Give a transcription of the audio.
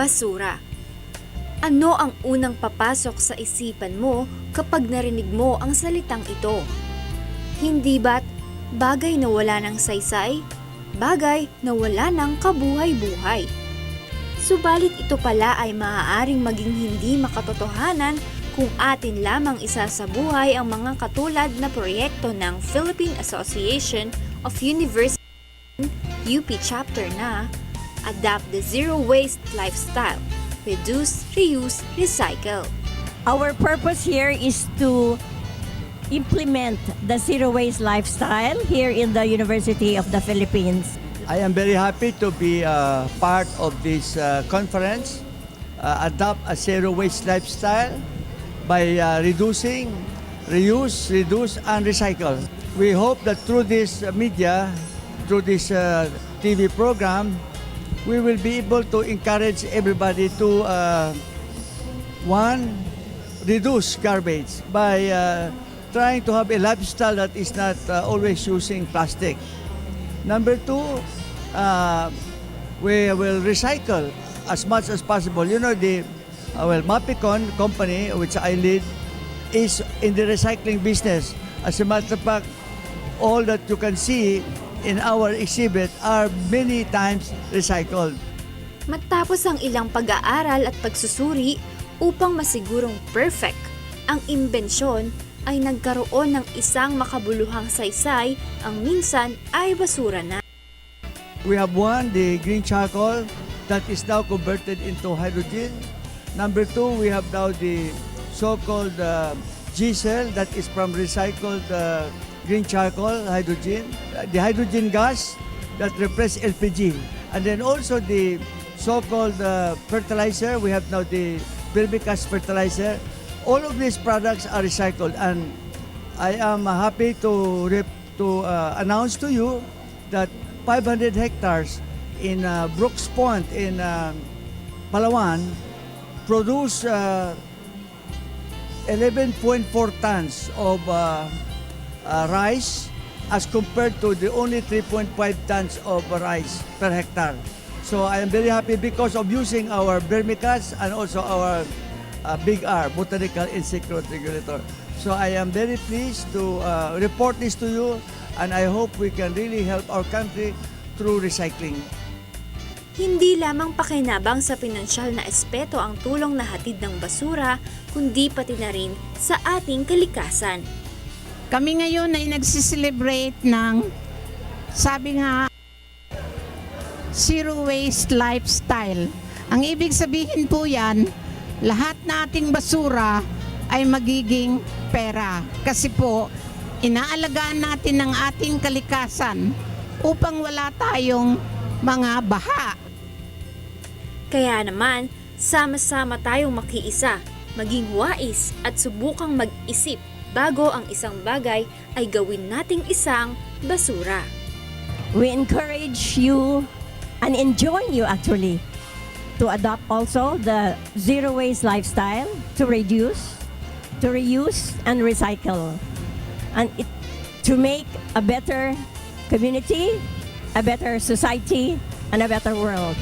basura. Ano ang unang papasok sa isipan mo kapag narinig mo ang salitang ito? Hindi ba't bagay na wala ng saysay? Bagay na wala ng kabuhay-buhay? Subalit ito pala ay maaaring maging hindi makatotohanan kung atin lamang isasabuhay ang mga katulad na proyekto ng Philippine Association of Universities UP Chapter na Adopt the Zero Waste Lifestyle, Reduce, Reuse, Recycle. Our purpose here is to implement the zero waste lifestyle here in the University of the Philippines. I am very happy to be part of this conference, Adopt a Zero Waste Lifestyle by reducing, reuse, reduce, and recycle. We hope that through this media, through this TV program, we will be able to encourage everybody to, one, reduce garbage by trying to have a lifestyle that is not always using plastic. Number two, we will recycle as much as possible. You know, the Mapicon company, which I lead, is in the recycling business. As a matter of fact, all that you can see in our exhibit are many times recycled. Matapos ang ilang pag-aaral at pagsusuri upang masigurong perfect ang imbensyon, ay nagkaroon ng isang makabuluhang saysay ang minsan ay basura na. We have one, the green charcoal, that is now converted into hydrogen. Number two, we have now the so-called diesel that is from recycled green charcoal, hydrogen. The hydrogen gas that replaces LPG. And then also the so-called fertilizer, we have now the vermicast fertilizer. All of these products are recycled, and I am happy to announce to you that 500 hectares in Brooks Point in Palawan produce 11.4 tons of rice as compared to the only 3.5 tons of rice per hectare. So I am very happy because of using our vermicast and also our Big R, Botanical Insect Growth Regulator. So I am very pleased to report this to you, and I hope we can really help our country through recycling. Hindi lamang pakinabang sa pinansyal na aspeto ang tulong na hatid ng basura, kundi pati na rin sa ating kalikasan. Kami ngayon ay nagsiselebrate ng, sabi nga, zero waste lifestyle. Ang ibig sabihin po yan, lahat nating basura ay magiging pera. Kasi po, inaalagaan natin ang ating kalikasan upang wala tayong mga baha. Kaya naman, sama-sama tayong makiisa, maging wais at subukang mag-isip bago ang isang bagay ay gawin nating isang basura. We encourage you and enjoin you actually to adopt also the zero waste lifestyle, to reduce, to reuse, and recycle. And to make a better community, a better society, and a better world.